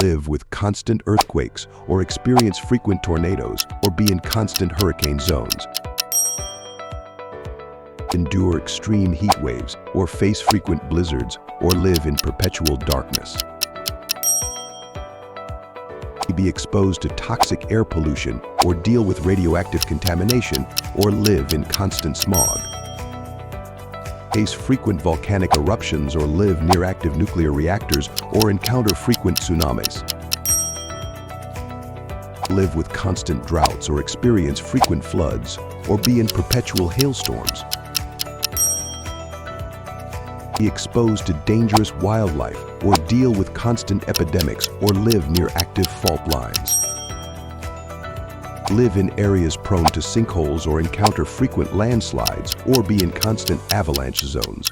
live with constant earthquakes or experience frequent tornadoes or be in constant hurricane zones. Endure extreme heat waves or face frequent blizzards or live in perpetual darkness. Be exposed to toxic air pollution or deal with radioactive contamination or live in constant smog. Face frequent volcanic eruptions or live near active nuclear reactors or encounter frequent tsunamis. Live with constant droughts or experience frequent floods or be in perpetual hailstorms. Be exposed to dangerous wildlife or deal with constant epidemics or live near active fault lines. Live in areas prone to sinkholes or encounter frequent landslides or be in constant avalanche zones.